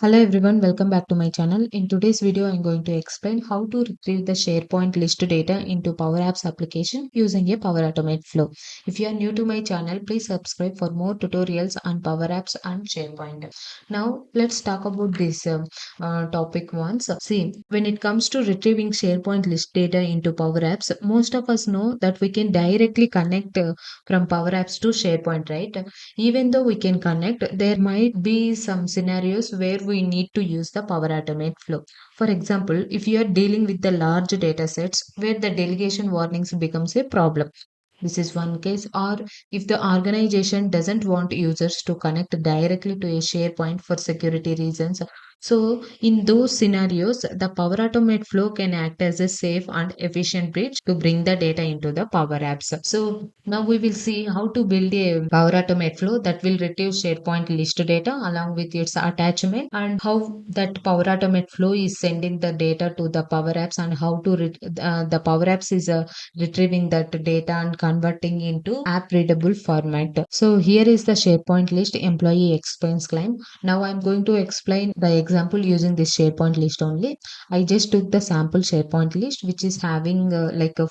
Hello everyone, welcome back to my channel. In today's video, I'm going to explain how to retrieve the SharePoint list data into Power Apps application using a Power Automate flow. If you are new to my channel, please subscribe for more tutorials on Power Apps and SharePoint. Now, let's talk about this topic once. See, when it comes to retrieving SharePoint list data into Power Apps, most of us know that we can directly connect from Power Apps to SharePoint, right? Even though we can connect, there might be some scenarios where we need to use the Power Automate flow. For example, if you are dealing with the large data sets where the delegation warnings becomes a problem. This is one case, or if the organization doesn't want users to connect directly to a SharePoint for security reasons. So, in those scenarios, the Power Automate flow can act as a safe and efficient bridge to bring the data into the Power Apps. So, now we will see how to build a Power Automate flow that will retrieve SharePoint list data along with its attachment, and how that Power Automate flow is sending the data to the Power Apps, and how to the Power Apps is retrieving that data and converting into app readable format. So here is the SharePoint list employee expense claim. Now I'm going to explain the example using this SharePoint list only. I just took the sample SharePoint list which is having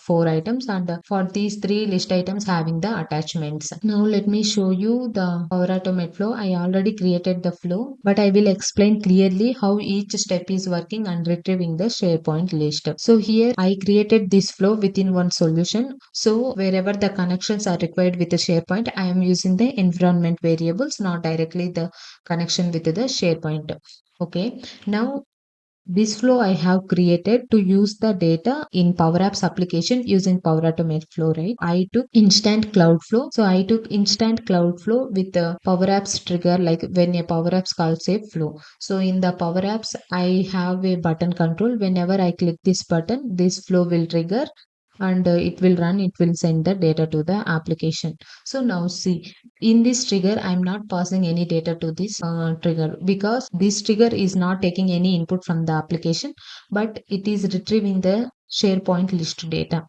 four items, and for these three list items having the attachments. Now let me show you the Power Automate flow. I already created the flow, but I will explain clearly how each step is working and retrieving the SharePoint list. So here I created this flow within one solution. So wherever the connections are required with the SharePoint, I am using the environment variables, not directly the connection with the SharePoint. Okay. Now this flow I have created to use the data in Power Apps application using Power Automate flow, right? I took instant cloud flow. So I took instant cloud flow with the Power Apps trigger, like when a Power Apps calls a flow. So in the Power Apps, I have a button control. Whenever I click this button, this flow will trigger, and it will run, it will send the data to the application. So now see, in this trigger I'm not passing any data to this trigger, because this trigger is not taking any input from the application, but it is retrieving the SharePoint list data.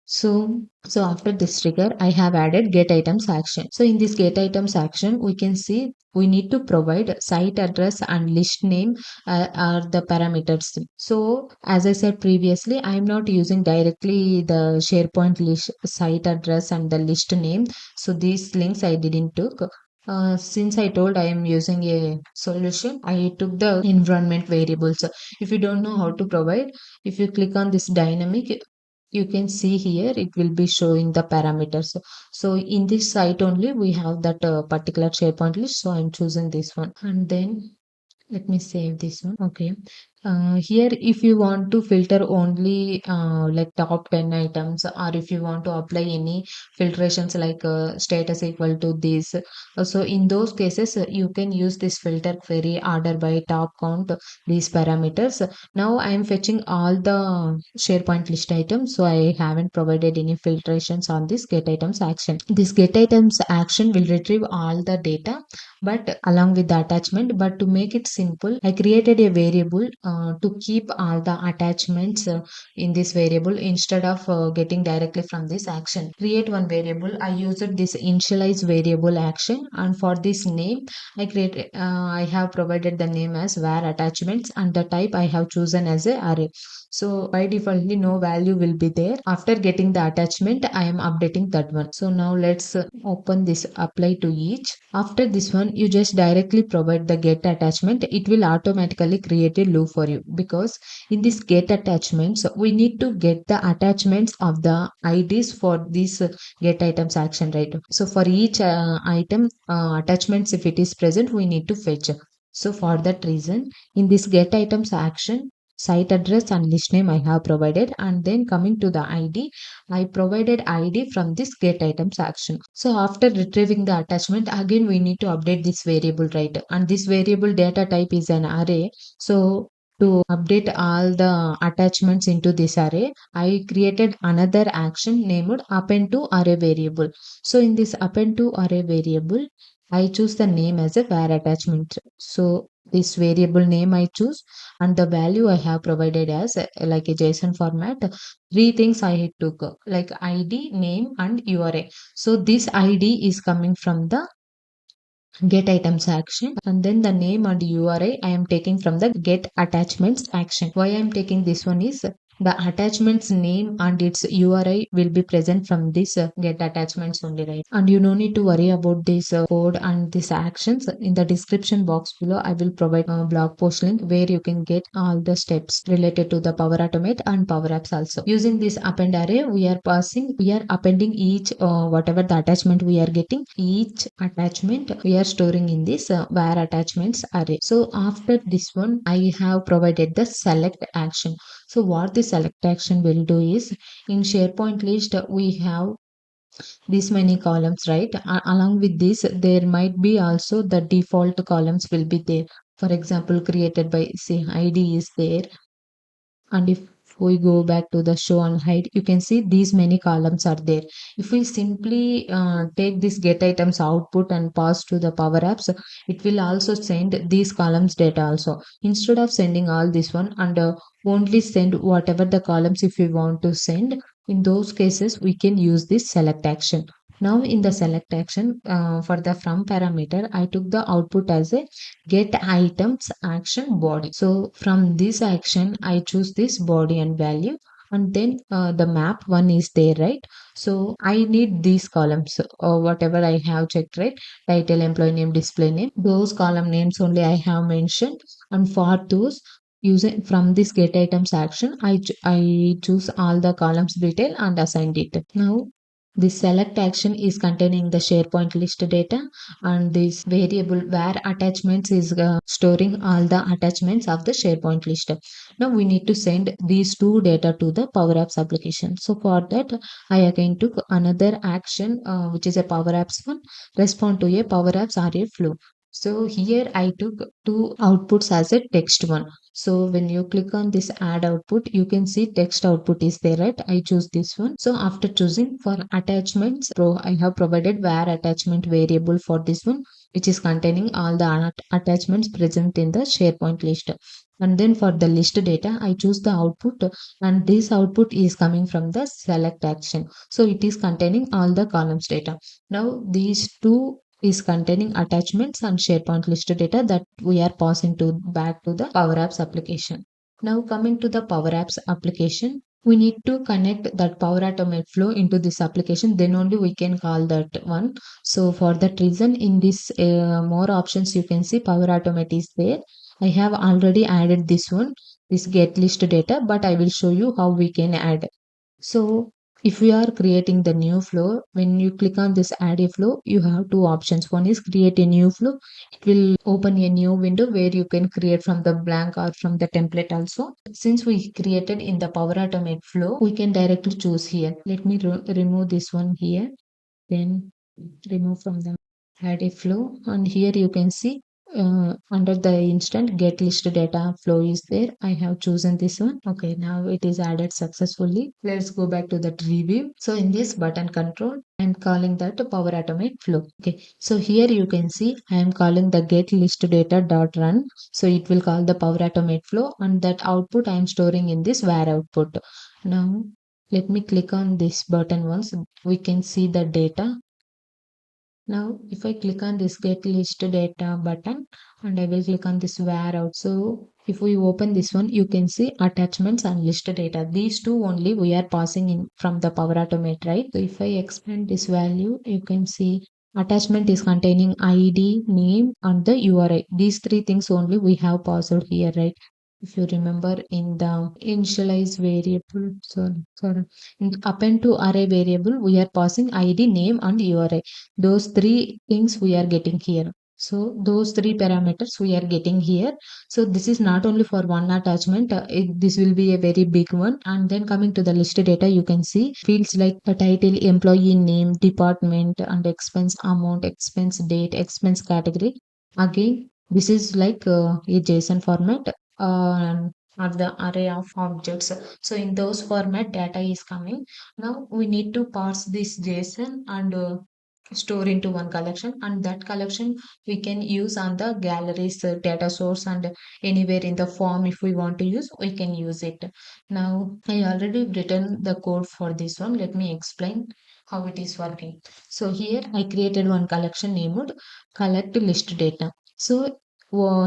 So after this trigger, I have added get items action. So in this get items action, we can see we need to provide site address and list name are the parameters. So as I said previously, I am not using directly the SharePoint list site address and the list name. So these links I didn't took. Since I told I am using a solution, I took the environment variables. If you don't know how to provide, if you click on this dynamic, you can see here it will be showing the parameters. So in this site only we have that particular SharePoint list, so I'm choosing this one, and then let me save this one. Okay. Here, if you want to filter only like top 10 items, or if you want to apply any filtrations like status equal to this, so in those cases, you can use this filter query order by top count, these parameters. Now I am fetching all the SharePoint list items, so I haven't provided any filtrations on this get items action. This get items action will retrieve all the data, but along with the attachment. But to make it simple, I created a variable to keep all the attachments in this variable instead of getting directly from this action. Create one variable. I used this initialize variable action, and for this name I have provided the name as var attachments, and the type I have chosen as a array. So by defaultly no value will be there. After getting the attachment, I am updating that one. So now let's open this apply to each. After this one, you just directly provide the get attachment. It will automatically create a loop for you, because in this get attachments, we need to get the attachments of the IDs for this get items action, right? So for each item attachments, if it is present, we need to fetch. So for that reason, in this get items action, site address and list name I have provided, and then coming to the ID, I provided ID from this get items action. So after retrieving the attachment, again we need to update this variable, right? And this variable data type is an array. So to update all the attachments into this array, I created another action named append to array variable. So in this append to array variable, I choose the name as a var attachment. So this variable name I choose, and the value I have provided as like a JSON format. Three things I took, like ID, name, and URA. So this ID is coming from the get items action, and then the name and URI I am taking from the get attachments action. Why I am taking this one is the attachments name and its URI will be present from this get attachments only, right? And you no need to worry about this code and these actions. In the description box below, I will provide a blog post link where you can get all the steps related to the Power Automate and Power Apps also. Using this append array, we are appending each whatever the attachment we are getting, each attachment we are storing in this where attachments array. So after this one, I have provided the select action. So what the select action will do is, in SharePoint list, we have this many columns, right? Along with this, there might be also the default columns will be there. For example, created by, say, ID is there, and if we go back to the show and hide, you can see these many columns are there. If we simply take this get items output and pass to the Power Apps, it will also send these columns data also. Instead of sending all this one and only send whatever the columns if we want to send, in those cases we can use this select action. Now in the select action, for the from parameter, I took the output as a get items action body. So from this action, I choose this body and value, and then the map one is there, right? So I need these columns or whatever I have checked, right? Title, employee name, display name, those column names only I have mentioned. And for those, using from this get items action, I choose all the columns detail and assigned it. Now this select action is containing the SharePoint list data, and this variable where attachments is storing all the attachments of the SharePoint list. Now we need to send these two data to the Power Apps application. So for that, I again took another action, which is a Power Apps one, respond to a Power Apps array flow. So here I took two outputs as a text one. So when you click on this add output, you can see text output is there, right? I choose this one. So after choosing for attachments, I have provided where attachment variable for this one, which is containing all the attachments present in the SharePoint list. And then for the list data, I choose the output, and this output is coming from the select action. So it is containing all the columns data. Now these two is containing attachments and SharePoint list data that we are passing to back to the Power Apps application. Now coming to the Power Apps application, we need to connect that Power Automate flow into this application. Then only we can call that one. So for that reason, in this more options, you can see Power Automate is there. I have already added this one, this get list data, but I will show you how we can add. So if we are creating the new flow, when you click on this add a flow, you have two options. One is create a new flow. It will open a new window where you can create from the blank or from the template also. Since we created in the Power Automate flow, we can directly choose here. Let me remove this one here, then remove from the add a flow, and here you can see under the instant get list data flow is there. I have chosen this one. Okay, now it is added successfully. Let's go back to that review. So in this button control, I'm calling that Power Automate flow. Okay, so here you can see I am calling the get list data dot run. So it will call the Power Automate flow, and that output I am storing in this where output. Now let me click on this button once. We can see the data. Now, if I click on this get list data button, and I will click on this where out. So if we open this one, you can see attachments and list data. These two only we are passing in from the Power Automate, right? So if I expand this value, you can see attachment is containing ID, name, and the URI. These three things only we have passed here, right? If you remember in the initialize variable, sorry, in append to array variable, we are passing ID, name, and URI. Those three things we are getting here. So those three parameters we are getting here. So this is not only for one attachment, this will be a very big one. And then coming to the list data, you can see fields like the title, employee name, department, and expense amount, expense date, expense category. Again, this is like a JSON format or the array of objects. So in those format data is coming. Now we need to parse this JSON and store into one collection, and that collection we can use on the galleries data source, and anywhere in the form if we want to use, we can use it. Now I already written the code for this one. Let me explain. how it is working. So here I created one collection named collect list data. So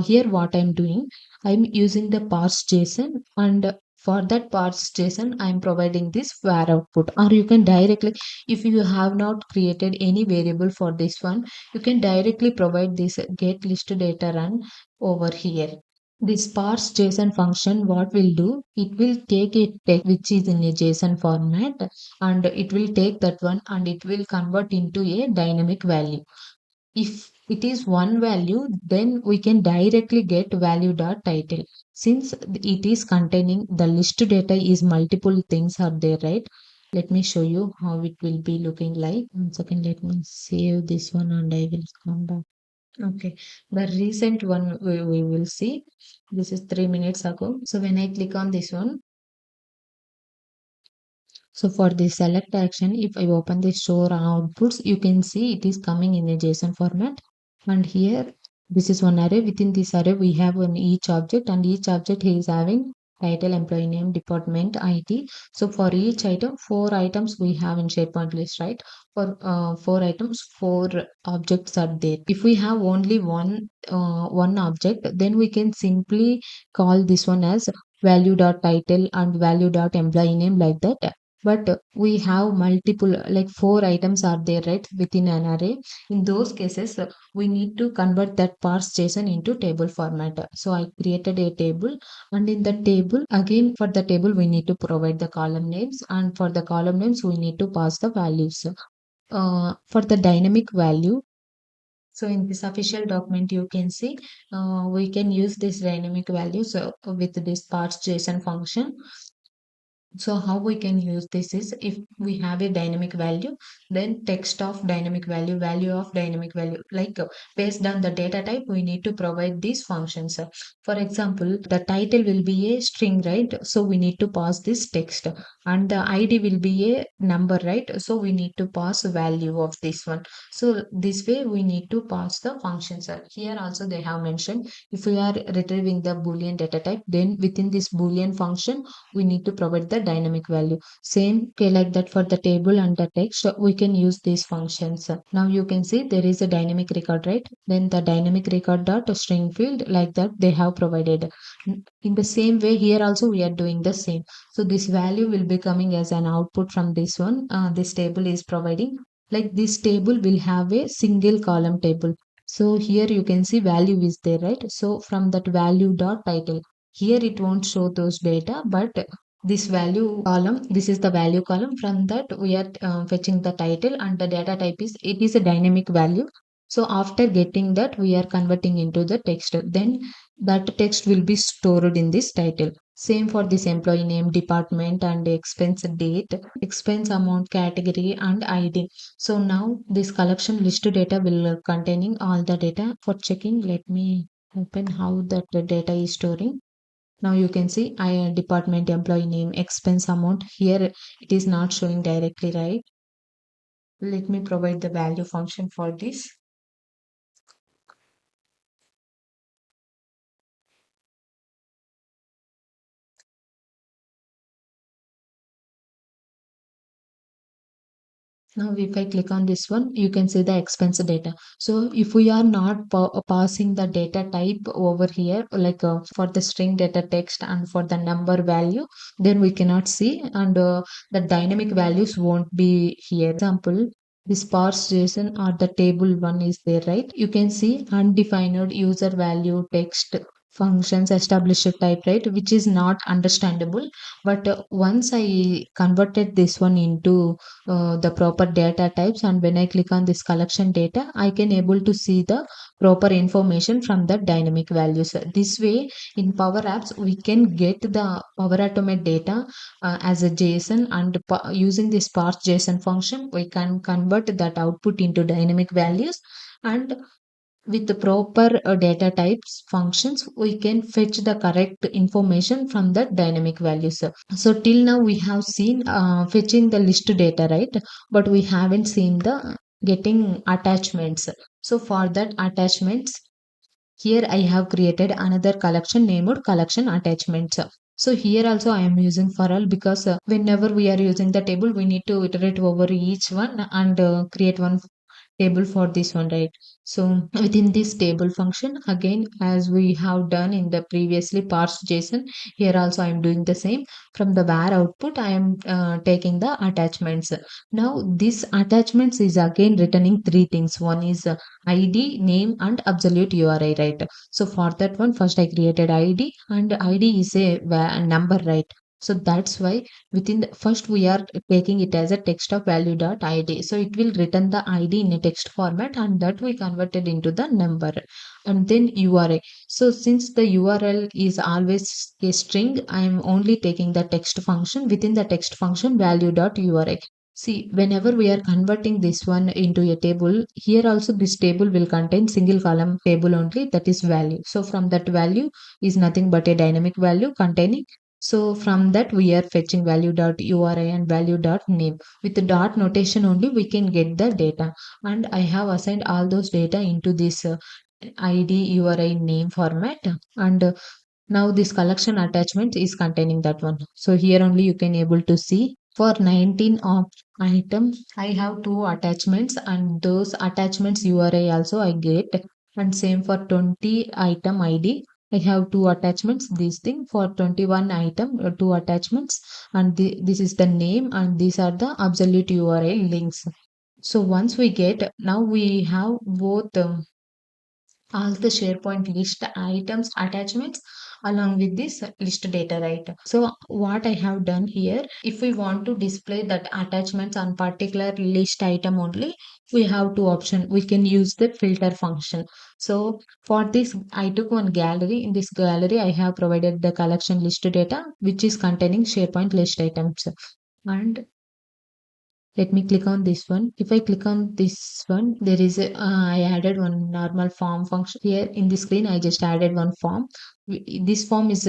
here what I'm doing, I'm using the parse JSON, and for that parse JSON I'm providing this var output. Or you can directly, if you have not created any variable for this one, you can directly provide this get list data run over here. This parse JSON function, what will do, it will take a text which is in a JSON format, and it will take that one and it will convert into a dynamic value. If it is one value, then we can directly get value dot title. Since it is containing the list data is multiple things are there, right? Let me show you how it will be looking like. One second, let me save this one and I will come back. Okay, the recent one we will see. This is 3 minutes ago. So when I click on this one, so for the select action, if I open the store outputs, you can see it is coming in a JSON format. And here, this is one array. Within this array, we have an each object, and each object is having title, employee name, department, IT. So for each item, four items we have in SharePoint list, right? For four items, four objects are there. If we have only one object, then we can simply call this one as value dot title and value dot employee name, like that. But we have multiple, like four items are there, right, within an array. In those cases, we need to convert that parse JSON into table format. So I created a table, and in the table, again for the table we need to provide the column names, and for the column names we need to pass the values. For the dynamic value, so in this official document, you can see we can use this dynamic value, so with this parse JSON function. So how we can use this is, if we have a dynamic value, then text of dynamic value, value of dynamic value, like based on the data type, we need to provide these functions. For example, the title will be a string, right? So we need to pass this text, and the ID will be a number, right? So we need to pass value of this one. So this way we need to pass the functions. Here also they have mentioned, if we are retrieving the boolean data type, then within this boolean function we need to provide the dynamic value. Same, okay, like that for the table and the text, we can use these functions. Now you can see there is a dynamic record, right? Then the dynamic record dot string field, like that they have provided. In the same way, here also we are doing the same. So this value will be coming as an output from this one. This table is providing, like this table will have a single column table. So here you can see value is there, right? So from that value dot title, here it won't show those data, but this value column, this is the value column. From that we are fetching the title, and the data type is, it is a dynamic value. So after getting that, we are converting into the text. Then that text will be stored in this title. Same for this employee name, department, and expense date, expense amount, category, and ID. So now this collection list data will containing all the data. For checking, let me open how that data is storing. Now you can see I department, employee name, expense amount. Here it is not showing directly, right? Let me provide the value function for this. Now, if I click on this one, you can see the expense data. So, if we are not passing the data type over here, like for the string data text and for the number value, then we cannot see, and the dynamic values won't be here. Example, this parse JSON or the table one is there, right? You can see undefined user value text functions established type, right? Which is not understandable. But once I converted this one into the proper data types, and when I click on this collection data, I can able to see the proper information from the dynamic values. This way, in Power Apps we can get the Power Automate data as a JSON, and using this parse JSON function we can convert that output into dynamic values, and with the proper data types functions we can fetch the correct information from the dynamic values. So till now we have seen fetching the list data, right? But we haven't seen the getting attachments. So for that attachments, here I have created another collection named collection attachments. So here also I am using for all because whenever we are using the table, we need to iterate over each one and create one table for this one, right? So within this table function, again, as we have done in the previously parsed JSON, here also I am doing the same. From the var output, I am taking the attachments. Now this attachments is again returning three things. One is ID, name, and absolute URI, right? So for that one, first I created ID, and ID is a number, right? So that's why within the first we are taking it as a text of value dot id, so it will return the id in a text format, and that we converted into the number. And then URI, so since the URL is always a string, I am only taking the text function. Within the text function, value dot URI. See, whenever we are converting this one into a table, here also this table will contain single column table only, that is value. So from that value is nothing but a dynamic value containing, so from that we are fetching value dot URI and value dot name. With the dot notation only we can get the data. And I have assigned all those data into this ID URI name format. And now this collection attachment is containing that one. So here only you can able to see for 19 of item I have two attachments, and those attachments URI also I get. And same for 20 item ID, I have two attachments. This thing for 21 item, two attachments, and this is the name, and these are the absolute URL links. So once we get, now we have both all the SharePoint list items attachments along with this list data, right? So what I have done here, if we want to display that attachments on particular list item only, we have two options. We can use the filter function. So for this, I took one gallery. In this gallery, I have provided the collection list data, which is containing SharePoint list items. And let me click on this one. If I click on this one, there is a, I added one normal form function here in the screen. I just added one form. This form is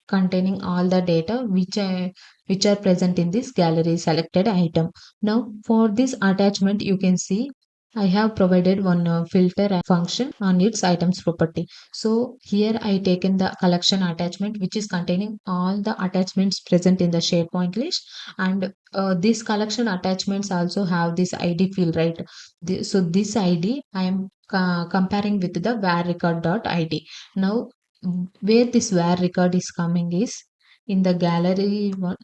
containing all the data which are present in this gallery selected item. Now for this attachment, you can see I have provided one filter function on its items property. So here I taken the collection attachment, which is containing all the attachments present in the SharePoint list. And these collection attachments also have this ID field, right? So this ID I am comparing with the var record dot id. Now where this var record is coming is in the gallery one,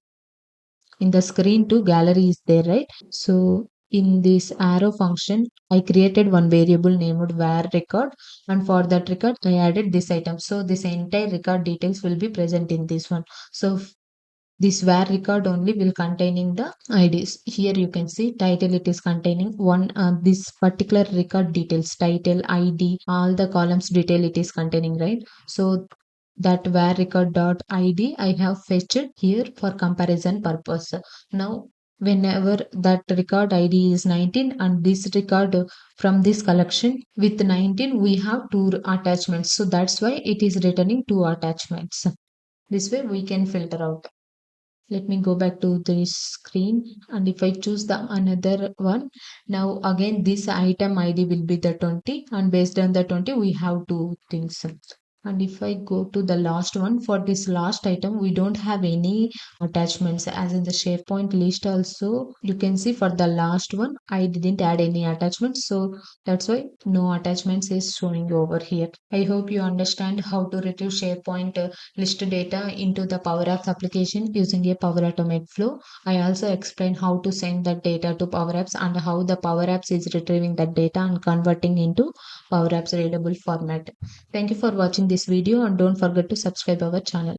in the screen to gallery is there, right? So in this arrow function, I created one variable named var record, and for that record I added this item. So this entire record details will be present in this one. So this var record only will containing the IDs. Here you can see title, it is containing one this particular record details, title, ID, all the columns detail it is containing, right? So that var record dot id I have fetched here for comparison purpose. Now whenever that record ID is 19 and this record from this collection with 19, we have two attachments. So that's why it is returning two attachments. This way we can filter out. Let me go back to this screen, and if I choose the another one, now again this item ID will be the 20, and based on the 20 we have two things. And if I go to the last one, for this last item we don't have any attachments, as in the SharePoint list also you can see for the last one I didn't add any attachments, so that's why no attachments is showing over here. I hope you understand how to retrieve SharePoint list data into the Power Apps application using a Power Automate flow. I also explained how to send that data to Power Apps and how the Power Apps is retrieving that data and converting into Power Apps readable format. Thank you for watching this video, and don't forget to subscribe our channel.